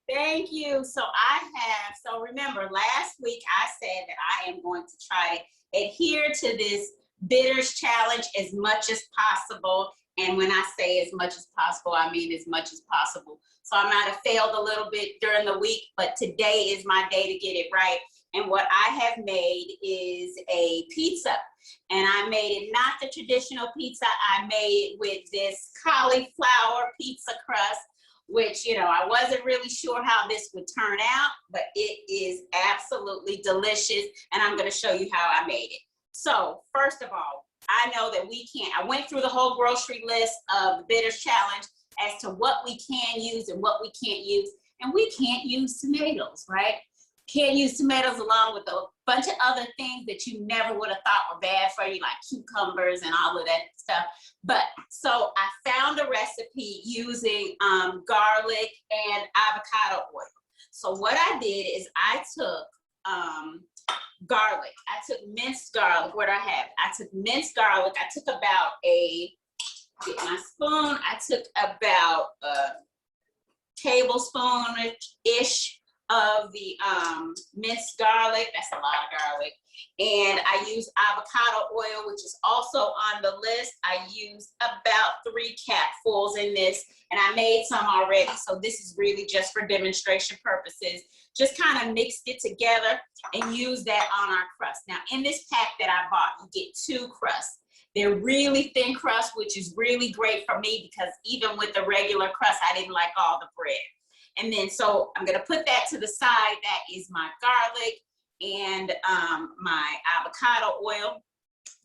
Thank you. So remember last week I said that I am going to try to adhere to this bitters challenge as much as possible. And when I say as much as possible, I mean as much as possible. So I might have failed a little bit during the week, but today is my day to get it right. And what I have made is a pizza. And I made it not the traditional pizza. I made it with this cauliflower pizza crust, which, I wasn't really sure how this would turn out, but it is absolutely delicious. And I'm going to show you how I made it. So first of all, I know that I went through the whole grocery list of the bitters challenge as to what we can use and what we can't use. And we can't use tomatoes, right? Can't use tomatoes along with a bunch of other things that you never would have thought were bad for you, like cucumbers and all of that stuff. But so I found a recipe using garlic and avocado oil. So what I did is I took garlic. I took minced garlic. What do I have? I took minced garlic. I took about get my spoon. I took about a tablespoon-ish of the minced garlic. That's a lot of garlic. And I use avocado oil, which is also on the list. I used about 3 capfuls in this, and I made some already. So this is really just for demonstration purposes. Just kind of mixed it together and use that on our crust. Now in this pack that I bought, you get 2 crusts. They're really thin crust, which is really great for me because even with the regular crust, I didn't like all the bread. And then, so I'm gonna put that to the side. That is my garlic and my avocado oil.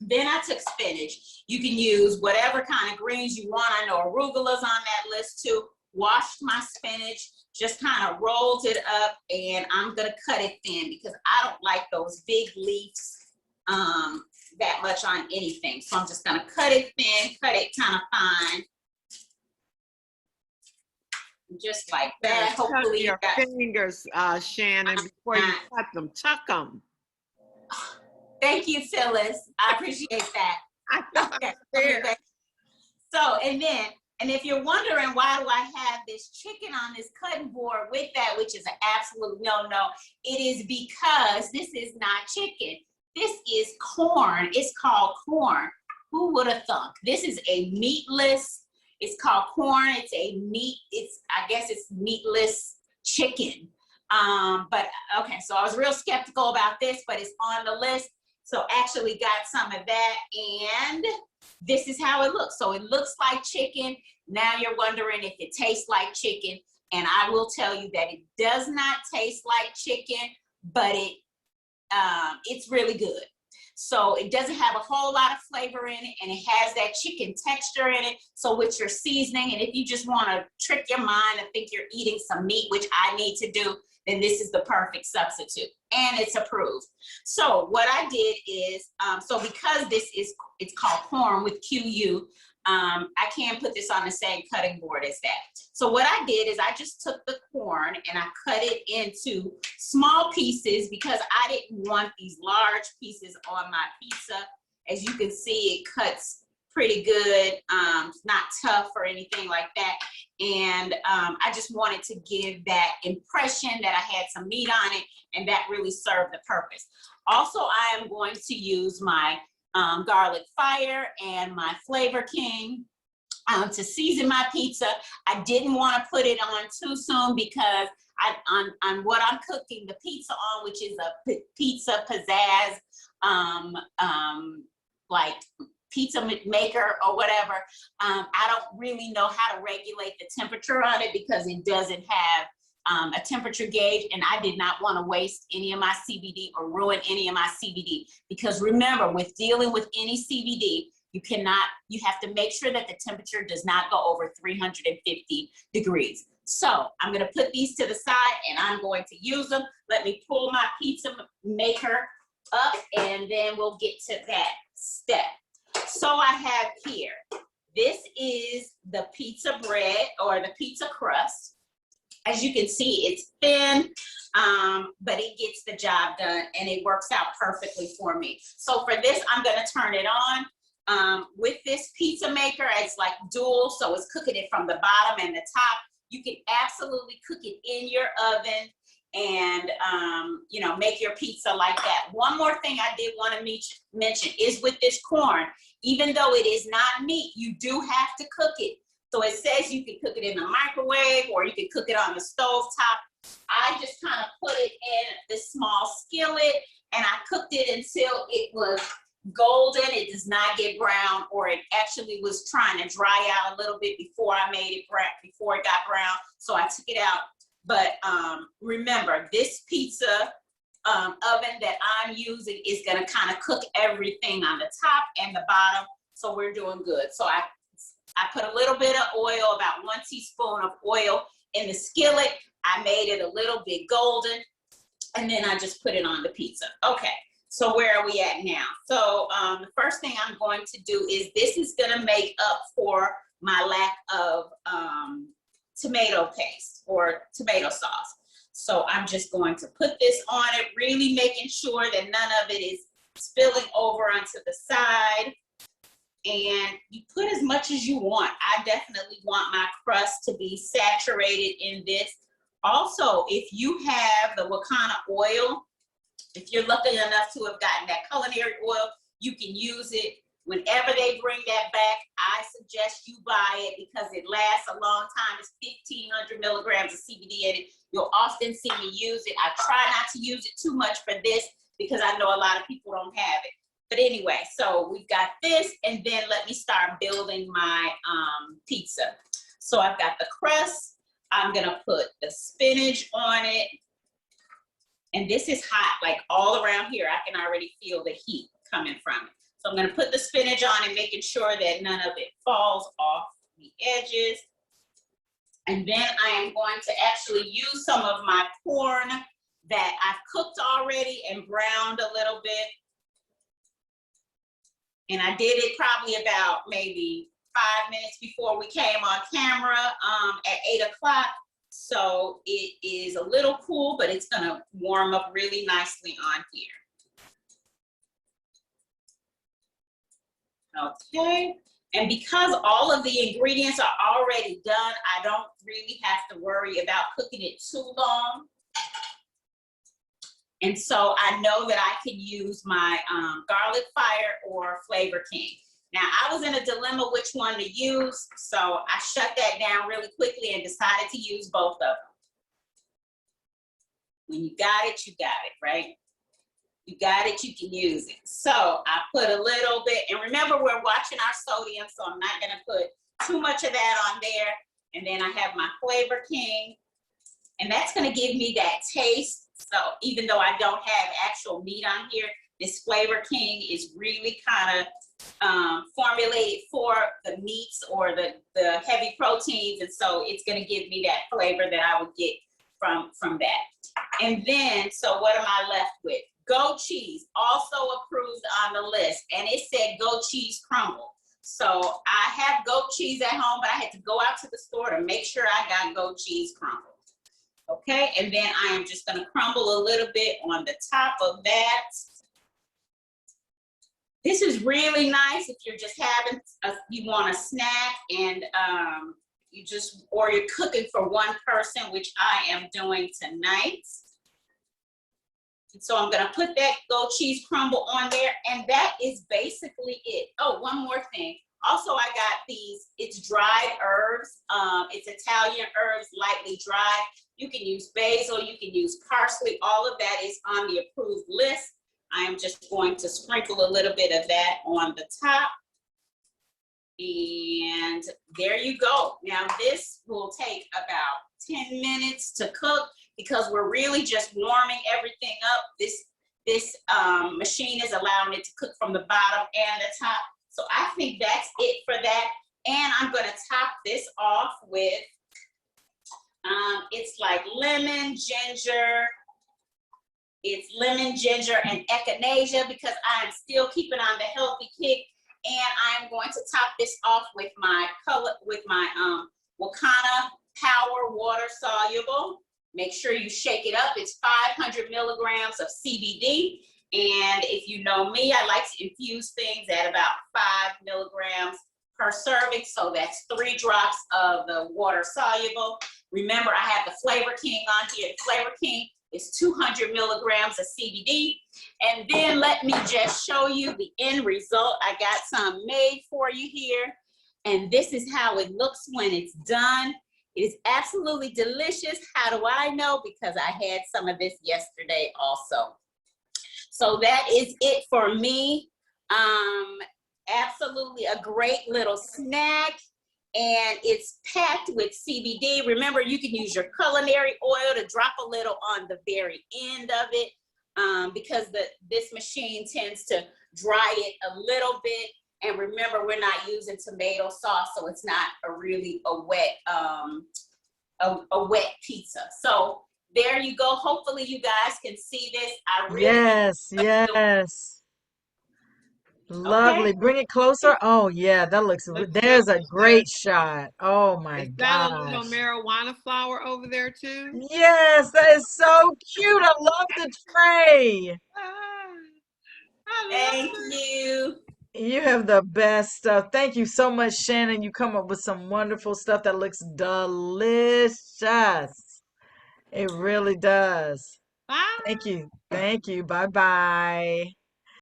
Then I took spinach. You can use whatever kind of greens you want. I know arugula's on that list too. Washed my spinach, just kind of rolled it up, and I'm gonna cut it thin because I don't like those big leaves that much on anything. So I'm just gonna cut it thin, cut it kind of fine. Just like that. Hopefully your fingers, Shannon, before you cut them. Tuck them. Thank you, Phyllis. I appreciate that. I thought Okay. So, and if you're wondering why do I have this chicken on this cutting board with that, which is an absolute no, it is because this is not chicken. This is corn. It's called corn. Who would have thunk? This is a meatless. It's called corn. I guess it's meatless chicken. But okay, so I was real skeptical about this, but it's on the list. So actually got some of that, and this is how it looks. So it looks like chicken. Now you're wondering if it tastes like chicken, and I will tell you that it does not taste like chicken, but it's really good. So it doesn't have a whole lot of flavor in it, and it has that chicken texture in it. So with your seasoning, and if you just want to trick your mind and think you're eating some meat, which I need to do, then this is the perfect substitute, and it's approved. So what I did is, so because it's called corn with QU, I can put this on the same cutting board as that. So what I did is I just took the corn and I cut it into small pieces because I didn't want these large pieces on my pizza. As you can see, it cuts pretty good. It's not tough or anything like that. And I just wanted to give that impression that I had some meat on it, and that really served the purpose. Also, I am going to use my garlic fire and my Flavor King to season my pizza. I didn't want to put it on too soon because on what I'm cooking the pizza on, which is a pizza pizzazz, like pizza maker or whatever, I don't really know how to regulate the temperature on it because it doesn't have a temperature gauge, and I did not want to waste any of my CBD or ruin any of my CBD, because remember, with dealing with any CBD, you have to make sure that the temperature does not go over 350 degrees. So I'm going to put these to the side and I'm going to use them. Let me pull my pizza maker up and then we'll get to that step. So I have here, this is the pizza bread or the pizza crust. As you can see, it's thin, but it gets the job done and it works out perfectly for me. So for this, I'm gonna turn it on. With this pizza maker, it's like dual, so it's cooking it from the bottom and the top. You can absolutely cook it in your oven and, you know, make your pizza like that. One more thing I did want to mention is with this corn, even though it is not meat, you do have to cook it. So it says you can cook it in the microwave or you can cook it on the stove top. I just kind of put it in this small skillet and I cooked it until it was golden. It does not get brown, or it actually was trying to dry out a little bit before I made it brown, before it got brown. So I took it out. But remember, this pizza oven that I'm using is gonna kind of cook everything on the top and the bottom. So we're doing good. So I put a little bit of oil, about 1 teaspoon of oil in the skillet. I made it a little bit golden, and then I just put it on the pizza. Okay, so where are we at now? So the first thing I'm going to do is, this is gonna make up for my lack of tomato paste or tomato sauce. So I'm just going to put this on it, really making sure that none of it is spilling over onto the side. And you put as much as you want. I definitely want my crust to be saturated in this. Also, if you have the Wakana oil, if you're lucky enough to have gotten that culinary oil, you can use it. Whenever they bring that back, I suggest you buy it because it lasts a long time. It's 1,500 milligrams of CBD in it. You'll often see me use it. I try not to use it too much for this because I know a lot of people don't have it. But anyway, so we've got this, and then let me start building my pizza. So I've got the crust. I'm gonna put the spinach on it. And this is hot, like all around here. I can already feel the heat coming from it. So I'm gonna put the spinach on and making sure that none of it falls off the edges. And then I am going to actually use some of my corn that I've cooked already and browned a little bit. And I did it probably about maybe 5 minutes before we came on camera at 8 o'clock. So it is a little cool, but it's gonna warm up really nicely on here. Okay, and because all of the ingredients are already done, I don't really have to worry about cooking it too long. And so I know that I can use my garlic fire or Flavor King. Now, I was in a dilemma which one to use, so I shut that down really quickly and decided to use both of them. When you got it, right? You got it, you can use it. So I put a little bit, and remember, we're watching our sodium, so I'm not gonna put too much of that on there. And then I have my Flavor King, and that's gonna give me that taste. So even though I don't have actual meat on here, this Flavor King is really kind of formulated for the meats or the heavy proteins. And so it's gonna give me that flavor that I would get from that. And then, so what am I left with? Goat cheese, also approved on the list. And it said goat cheese crumble. So I have goat cheese at home, but I had to go out to the store to make sure I got goat cheese crumble. Okay, and then I am just gonna crumble a little bit on the top of that. This is really nice if you're just having, you want a snack and or you're cooking for one person, which I am doing tonight. And so I'm gonna put that goat cheese crumble on there, and that is basically it. Oh, one more thing. Also, I got these, it's dried herbs. It's Italian herbs, lightly dried. You can use basil, you can use parsley. All of that is on the approved list. I am just going to sprinkle a little bit of that on the top. And there you go. Now this will take about 10 minutes to cook because we're really just warming everything up. This machine is allowing it to cook from the bottom and the top. So I think that's it for that. And I'm gonna top this off with, it's like lemon, ginger. It's lemon, ginger, and echinacea because I'm still keeping on the healthy kick. And I'm going to top this off with my Wakana Power Water Soluble. Make sure you shake it up. It's 500 milligrams of CBD. And if you know me, I like to infuse things at about 5 milligrams per serving. So that's 3 drops of the water soluble. Remember, I have the Flavor King on here. The Flavor King is 200 milligrams of CBD. And then let me just show you the end result. I got some made for you here. And this is how it looks when it's done. It is absolutely delicious. How do I know? Because I had some of this yesterday also. So that is it for me. Absolutely a great little snack. And it's packed with CBD. Remember, you can use your culinary oil to drop a little on the very end of it, because this machine tends to dry it a little bit. And remember, we're not using tomato sauce, so it's not a wet pizza. So there you go. Hopefully you guys can see this. I really Yes, yes. Lovely. okay. Bring it closer. Oh, yeah, that looks, Looks so there's a good. great shot. Oh my Is that a little gosh. marijuana flower over there too? Yes, that is so cute. I love the tray. Ah, I love Thank it. you. You have the best stuff. Thank you so much, Shannon. You come up with some wonderful stuff that looks delicious. It really does. Bye. Thank you. Thank you. Bye bye.